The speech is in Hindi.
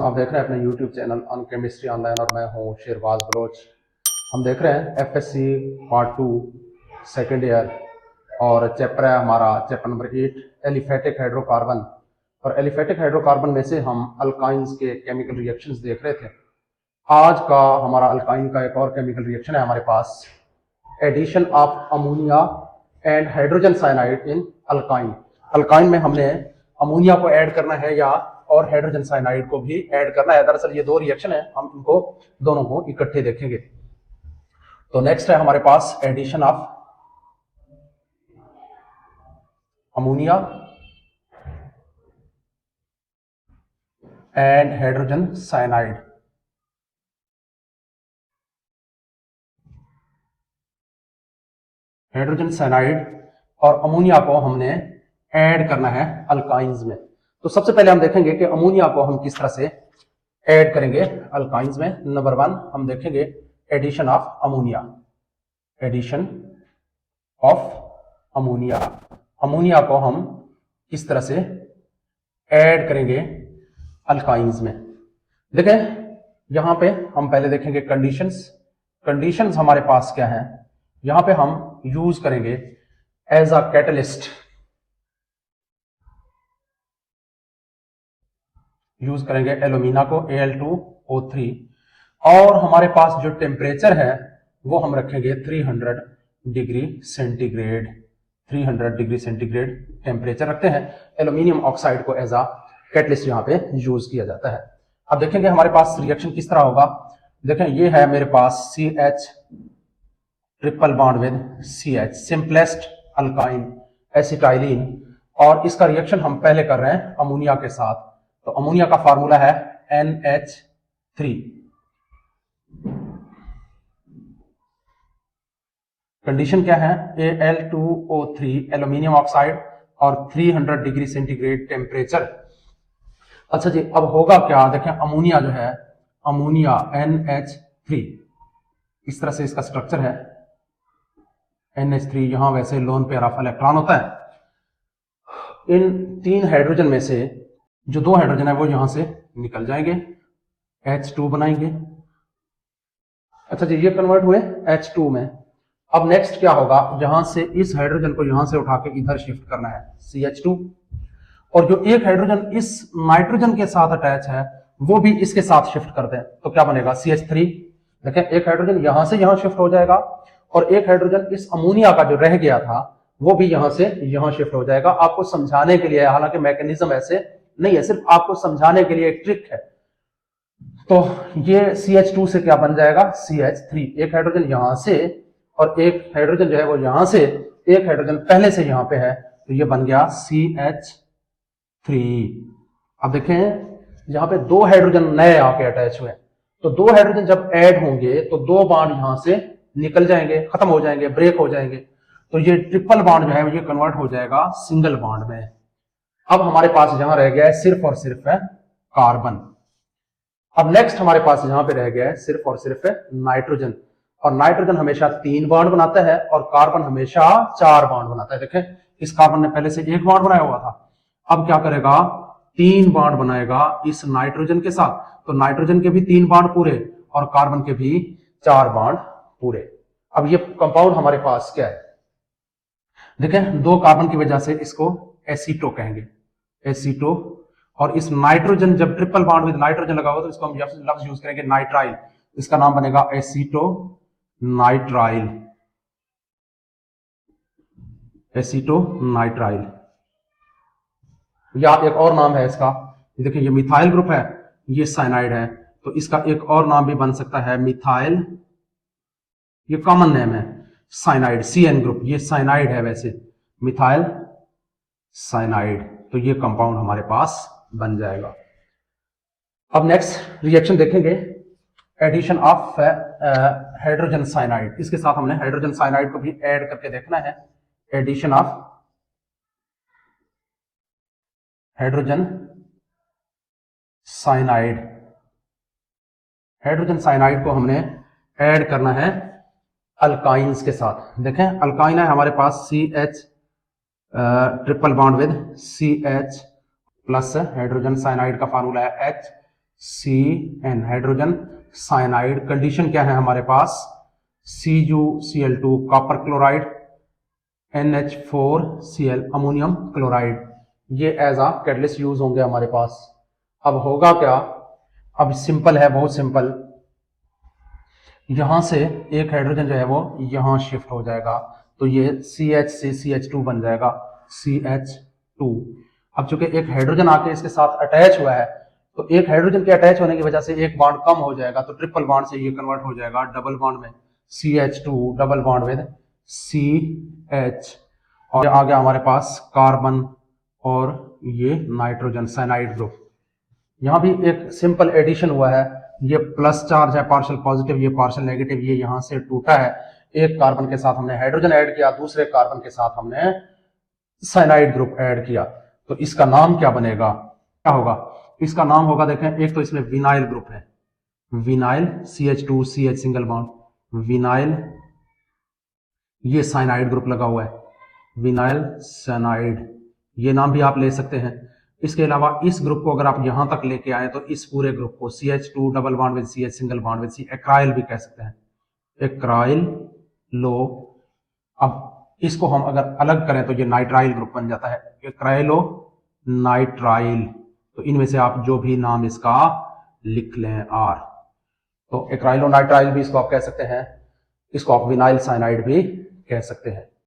आप देख रहे हैं अपने YouTube channel on chemistry online और मैं हूं शेरवाज बलोच। हम देख रहे हैं एफएससी पार्ट 2 सेकेंड ईयर और चैप्टर है हमारा चैप्टर नंबर 8 एलिफेटिक हाइड्रोकार्बन। और एलिफेटिक हाइड्रोकार्बन में से हम अल्काइंस के केमिकल रिएक्शंस देख रहे थे। आज का हमारा अल्काइन का एक और केमिकल रिएक्शन है हमारे पास, addition of ammonia and hydrogen cyanide in alkyne. Alkyne में हमने अमोनिया को ऐड करना है या और हाइड्रोजन साइनाइड को भी ऐड करना है। दरअसल ये दो रिएक्शन है, हम इनको दोनों को इकट्ठे देखेंगे। तो नेक्स्ट है हमारे पास addition of ammonia and hydrogen cyanide. Hydrogen cyanide और अमोनिया को हमने ऐड करना है अल्काइंस में। तो सबसे पहले हम देखेंगे कि अमोनिया को हम किस तरह से ऐड करेंगे अल्काइंस में। नंबर 1 हम देखेंगे addition of ammonia. Addition of ammonia, ammonia को हम किस तरह से ऐड करेंगे अल्काइंस में। देखें यहां पे हम पहले देखेंगे कंडीशंस। कंडीशंस हमारे पास क्या है, यहां पे हम यूज करेंगे एज अ कैटलिस्ट, यूज करेंगे एल्यूमिना को Al2O3 और हमारे पास जो टेम्परेचर है वो हम रखेंगे 300 degree centigrade. 300 degree centigrade temperature रखते हैं। एल्यूमिनियम ऑक्साइड को एज अ कैटलिस्ट यहाँ पे यूज किया जाता है। अब देखेंगे हमारे पास रिएक्शन किस तरह होगा। देखें ये है मेरे पास CH triple bond with CH, simplest alkyne acetylene, और इसका रिएक्शन हम पहले कर रहे हैं अमोनिया के साथ। तो अमोनिया का फार्मूला है NH3। कंडीशन क्या है, Al2O3 एल्यूमिनियम ऑक्साइड और 300 डिग्री सेंटीग्रेड टेम्परेचर। अच्छा जी, अब होगा क्या, देखें अमोनिया जो है, अमोनिया NH3, इस तरह से इसका स्ट्रक्चर है NH3। यहां वैसे लोन पेयर ऑफ इलेक्ट्रॉन होता है। इन 3 हाइड्रोजन में से जो 2 हाइड्रोजन है वो यहां से निकल जाएंगे, H2 बनाएंगे। अच्छा जी, ये कन्वर्ट हुए H2 में। अब नेक्स्ट क्या होगा, यहां से इस हाइड्रोजन को यहां से उठा के इधर शिफ्ट करना है CH2, और जो एक हाइड्रोजन इस नाइट्रोजन के साथ अटैच है वो भी इसके साथ शिफ्ट कर दें तो क्या बनेगा CH3। देखें एक हाइड्रोजन यहां से यहां शिफ्ट हो जाएगा और एक हाइड्रोजन इस अमोनिया का जो रह गया था वो भी यहां से यहां शिफ्ट हो जाएगा। आपको समझाने के लिए, हालांकि मैकेनिज्म ऐसे नहीं है, सिर्फ आपको समझाने के लिए एक ट्रिक है। तो ये CH2 से क्या बन जाएगा CH3। एक हाइड्रोजन यहां से और एक हाइड्रोजन जो है वो यहां से, एक हाइड्रोजन पहले से यहां पे है तो ये बन गया CH3। अब देखें यहां पे 2 हाइड्रोजन नए आके अटैच हुए, तो 2 हाइड्रोजन जब ऐड होंगे तो 2 बॉन्ड यहां से निकल जाएंगे, खत्म हो जाएंगे, ब्रेक हो जाएंगे। तो ये ट्रिपल बॉन्ड जो है ये कन्वर्ट हो जाएगा सिंगल बॉन्ड में। अब हमारे पास यहां रह गया है सिर्फ और सिर्फ है कार्बन। अब नेक्स्ट हमारे पास यहां पे रह गया है सिर्फ और सिर्फ है नाइट्रोजन, और नाइट्रोजन हमेशा 3 बॉन्ड बनाता है और कार्बन हमेशा 4 बॉन्ड बनाता है। देखें इस कार्बन ने पहले से 1 बॉन्ड बनाया हुआ था, अब क्या करेगा 3 बॉन्ड बनाएगा इस नाइट्रोजन के साथ। तो नाइट्रोजन के भी 3 बॉन्ड पूरे और कार्बन के भी 4 बॉन्ड पूरे। अब ये कंपाउंड हमारे पास क्या है, देखें 2 कार्बन की वजह से इसको एसीटो कहेंगे, एसीटो। और इस नाइट्रोजन जब ट्रिपल बॉन्ड विद नाइट्रोजन लगा हुआ तो इसको हम लफ्ज यूज करेंगे नाइट्राइल, इसका नाम बनेगा एसीटो नाइट्राइल, एसीटो नाइट्राइल। या एक और नाम है इसका, देखिए ये मिथाइल ग्रुप है, ये साइनाइड है, तो इसका एक और नाम भी बन सकता है मिथाइल, ये कॉमन नेम है साइनाइड, CN ग्रुप, ये साइनाइड है वैसे, मिथाइल साइनाइड। तो ये कंपाउंड हमारे पास बन जाएगा। अब नेक्स्ट रिएक्शन देखेंगे एडिशन ऑफ हाइड्रोजन साइनाइड। इसके साथ हमने हाइड्रोजन साइनाइड को भी ऐड करके देखना है। Addition of hydrogen cyanide, hydrogen cyanide को हमने ऐड करना है अल्काइंस के साथ। देखें अल्काइन है हमारे पास CH triple bond with CH plus hydrogen cyanide का फार्मूला है CN हाइड्रोजन साइनाइड। कंडीशन क्या है हमारे पास, CuCl2 copper chloride, NH4Cl ammonium chloride, ये एज अ कैटलिस्ट यूज होंगे हमारे पास। अब होगा क्या, अब सिंपल है, बहुत सिंपल। यहां से एक हाइड्रोजन जो है वो यहां शिफ्ट हो जाएगा, तो ये CH से CH2 बन जाएगा, CH2। अब चूंकि एक हाइड्रोजन आके इसके साथ अटैच हुआ है, तो एक हाइड्रोजन के अटैच होने की वजह से एक बॉन्ड कम हो जाएगा, तो ट्रिपल बॉन्ड से ये कन्वर्ट हो जाएगा डबल बॉन्ड में, CH2 double bond with CH, और आ गया हमारे पास कार्बन और ये नाइट्रोजन साइनाइड ग्रुप। यहां भी एक सिंपल एडिशन हुआ है, ये प्लस चार्ज है पार्शियल पॉजिटिव, ये पार्शियल नेगेटिव, ये यहां से टूटा है, एक कार्बन के साथ हमने हाइड्रोजन ऐड किया, दूसरे कार्बन के साथ हमने साइनाइड ग्रुप ऐड किया, तो इसका नाम क्या बनेगा, क्या होगा, इसका नाम होगा, देखें एक तो इसमें विनाइल ग्रुप है, vinyl CH2 CH single bond vinyl, ये साइनाइड ग्रुप लगा हुआ है, विनाइल साइनाइड, ये नाम भी आप ले सकते हैं। इसके अलावा इस ग्रुप को अगर आप यहां तक लेके आए तो इस पूरे ग्रुप को CH2 double bond with CH single bond with C एक्राइल भी कह सकते हैं, एक्राइल लो। अब इसको हम अगर अलग करें तो ये नाइट्राइल ग्रुप बन जाता है, एक्राइलो नाइट्राइल, तो इनमें से आप जो भी नाम इसका लिख लें R, तो एक्राइलो नाइट्राइल भी इसको आप कह सकते हैं, इसको आप विनाइल साइनाइड भी कह सकते हैं।